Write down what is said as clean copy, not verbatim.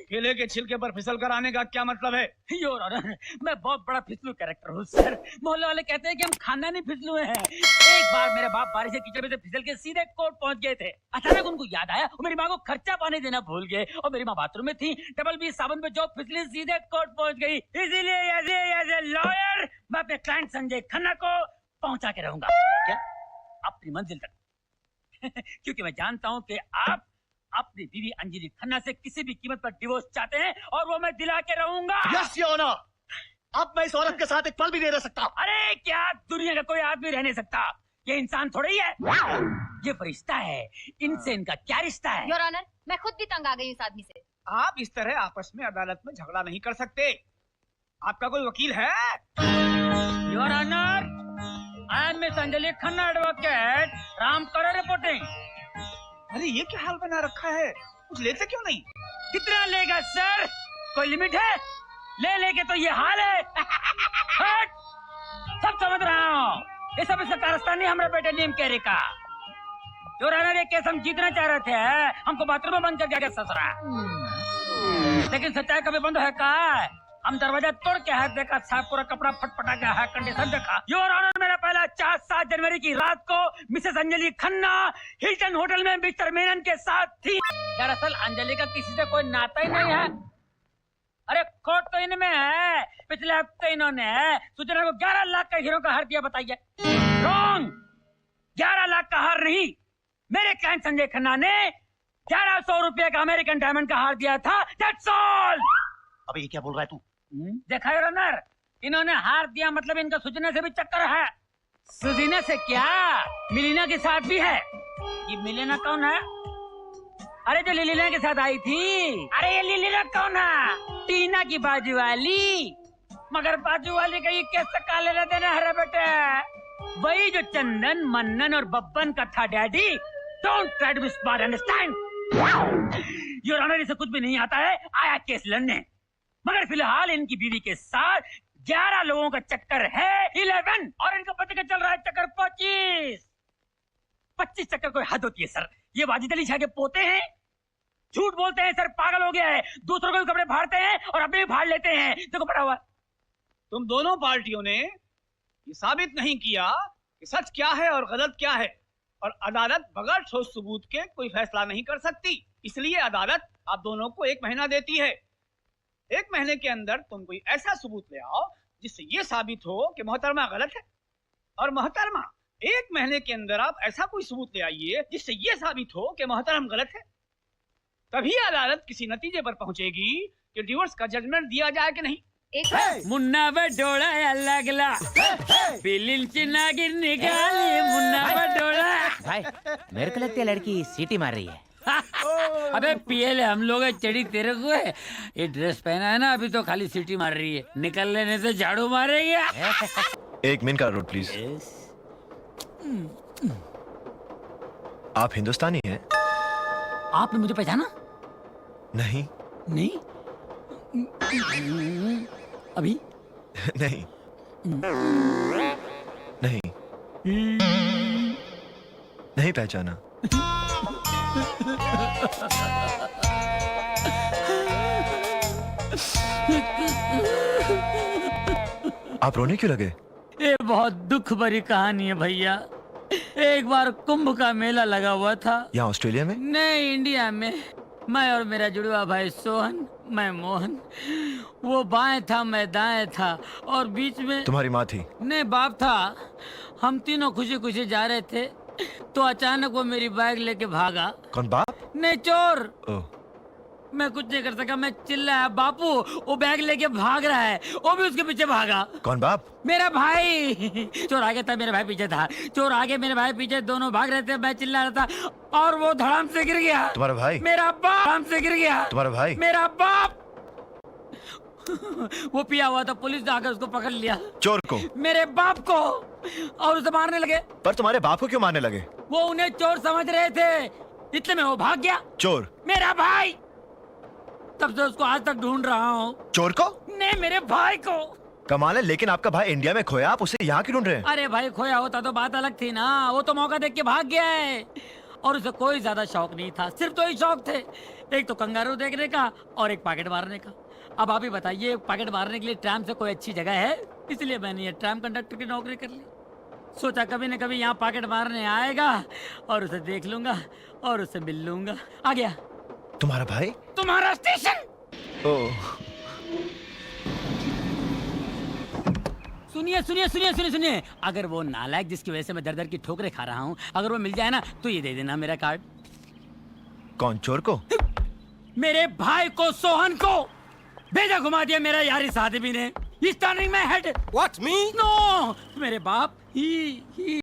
केले के छिलके पर फिसल कर आने का क्या मतलब है? योर ऑनर, मैं बहुत बड़ा फिसलू कैरेक्टर हूँ सर। मोहल्ले वाले कहते हैं कि हम खानदानी फिसलू हैं। एक बार मेरे बाप बारिश के कीचड़ में से फिसल के सीधे कोर्ट पहुंच गए थे। अचानक उनको याद आया और मेरी माँ को खर्चा पानी देना भूल गए और मेरी माँ बाथरूम में थी। डबल बी साबुन पे जो फिसली सीधे कोर्ट पहुंच गई। इसीलिए एज ए लॉयर मैं अपने क्लाइंट संजय खन्ना को पहुंचा के रहूंगा। क्या? अपनी मंजिल तक। क्योंकि मैं जानता हूँ कि आप अपनी बीवी अंजलि खन्ना से किसी भी कीमत पर डिवोर्स चाहते हैं और वो मैं दिला के रहूंगा। यस योर ऑनर, अब मैं इस औरत के साथ एक पल भी नहीं रह सकता। अरे क्या दुनिया का कोई आदमी रह नहीं सकता? ये इंसान थोड़ा ही है, ये फरिश्ता है। इनसे इनका क्या रिश्ता है? योर ऑनर, मैं खुद भी तंग आ गई इस आदमी से। आप इस तरह आपस में अदालत में झगड़ा नहीं कर सकते। आपका कोई वकील है? Your honour, I am miss Anjali Khanna advocate, राम करो रिपोर्टिंग। अरे ये क्या हाल बना रखा है? कुछ लेते क्यों नहीं? कितना लेगा सर? कोई लिमिट है? ले लेके तो ये हाल है। हट! सब समझ रहा हूँ। ये सब इसका कारस्तान नहीं, हमारे बेटे नीम कैरी का। योर ऑनर, ये केस हम जीतना चाह रहे थे। हमको बाथरूम में बंद कर दिया ससुरा। लेकिन सच्चाई कभी बंद है का? हम दरवाजा तोड़ के हाथ देखा, साहब पूरा कपड़ा फटफटा के है, कंडीशन देखा। योर ऑनर, मेरा पहला चार्ज 7 जनवरी की रात को Mrs Anjali Khanna Hilton hotel में मिस्टर मेनन के साथ थी। दरअसल अंजलि का किसी से कोई नाता ही नहीं है। अरे कोर्ट तो इनमें है। पिछले हफ्ते इन्होंने सूचना को 11 लाख का हीरो का हार दिया। बताइए। रॉन्ग, 11 लाख का हार नहीं, मेरे क्लाइंट संजय खन्ना ने 1100 रुपए का अमेरिकन डायमंड का हार दिया था। That's all. अबे ये क्या बोल रहा है तू? देखा योर ऑनर, इन्होंने हार दिया मतलब इनका सूचना से भी चक्कर है। सुजीना से क्या, मिलीना के साथ भी है। ये मिलीना कौन है? अरे जो लिलीना के साथ आई थी। अरे ये लिलीना कौन है? टीना की बाजू वाली। मगर बाजू वाली का ये कैसे काले लेते ना हरे बेटे? वही जो चंदन, मन्नन और बब्बन का था daddy. Don't try to be smart, understand? Your honour, इसे कुछ भी नहीं आता है, आया केस लड़ने। मगर फिलहाल इनकी बीवी के साथ 11 लोगों का चक्कर है 11 और इनका पति का चल रहा है चक्कर 25 चक्कर। कोई हद होती है सर। ये वाजिद अली शाह के पोते हैं, झूठ बोलते हैं सर, पागल हो गया है। दूसरों को भी कपड़े फाड़ते हैं और अपने भी फाड़ लेते हैं। देखो पड़ा हुआ। तुम दोनों पार्टियों ने ये साबित नहीं किया कि सच क्या है और गलत क्या है, और अदालत बगैर ठोस सबूत के कोई फैसला नहीं कर सकती। इसलिए अदालत आप दोनों को 1 महीना देती है। 1 महीने के अंदर तुम कोई ऐसा सबूत ले आओ जिससे ये साबित हो कि मोहतरमा गलत है, और मोहतरमा 1 महीने के अंदर आप ऐसा कोई सबूत ले आइए जिससे ये साबित हो कि मोहतरम गलत है। तभी अदालत किसी नतीजे पर पहुंचेगी कि डिवोर्स का जजमेंट दिया जाए कि नहीं। मुन्ना बडोला अलगला बिलिन चिनागिर निकाली मुन्ना बडोला। भाई मेरे को लगता है लड़की सीटी मार रही है। अबे पीएल हम लोग चढ़ी तेरे को है। ये ड्रेस पहना है ना, अभी तो खाली सीटी मार रही है। निकल लेने से झाड़ू मारेगी। 1 मिनट का रोड प्लीज। आप हिंदुस्तानी हैं? आपने मुझे पहचाना? नहीं। नहीं? अभी? नहीं। नहीं। नहीं पहचाना। आप रोने क्यों लगे? ये बहुत दुख भरी कहानी है भैया। एक बार कुंभ का मेला लगा हुआ था। यहाँ ऑस्ट्रेलिया में? नहीं, इंडिया में। मैं और मेरा जुड़वा भाई सोहन, मैं मोहन। वो बाएं था, मैं दाएं था, और बीच में तुम्हारी माँ थी? नहीं, बाप था। हम तीनों खुशी खुशी जा रहे थे तो अचानक वो मेरी बैग लेके भागा। कौन, बाप? नहीं, चोर। ओह। मैं कुछ नहीं कर सका। मैं चिल्लाया, बापू वो बैग लेके भाग रहा है। वो भी उसके पीछे भागा। कौन, बाप? मेरा भाई। चोर आगे था, मेरा भाई पीछे था। चोर आगे, मेरे भाई पीछे, दोनों भाग रहे थे। मैं चिल्ला रहा था और वो धड़ाम से गिर गया। तुम्हारा भाई? मेरा बाप धड़ाम से गिर गया। तुम्हारा भाई? मेरा बाप। वो पिया हुआ था, पुलिस ने आकर उसको पकड़ लिया। चोर को? मेरे बाप को, और उसे मारने लगे। पर तुम्हारे बाप को क्यों मारने लगे? वो उन्हें चोर समझ रहे थे, इतने में वो भाग गया। चोर? मेरा भाई। तब से उसको आज तक ढूंढ रहा हूँ। चोर को? नहीं, मेरे भाई को। कमाल है, लेकिन आपका भाई इंडिया में खोया, आप उसे यहाँ क्यों ढूंढ रहे हैं? अरे भाई खोया होता तो बात अलग थी ना, वो तो मौका देख के भाग गया है और उसे कोई ज्यादा शौक नहीं था, सिर्फ दो ही शौक थे, एक तो कंगारू देखने का और एक पॉकेट मारने का। अब आप ही बताइए, पॉकेट मारने के लिए ट्राम से कोई अच्छी जगह है? इसलिए मैंने ये ट्राम कंडक्टर की नौकरी कर ली। सोचा कभी न कभी यहाँ पॉकेट मारने आएगा और उसे देख लूंगा और उसे मिल लूंगा। आ गया तुम्हारा भाई? तुम्हारा स्टेशन। ओह, सुनिए सुनिए सुनिए सुनिए सुनिए, अगर वो नालायक जिसकी वजह से मैं दर दर की ठोकरें खा रहा हूँ, अगर वो मिल जाए ना तो ये दे देना मेरा कार्ड। कौन, चोर को? मेरे भाई को, सोहन को भेजा घुमा दिया मेरा यार इस आदमी ने। He's turning my head. What, me? No, मेरे बाप ही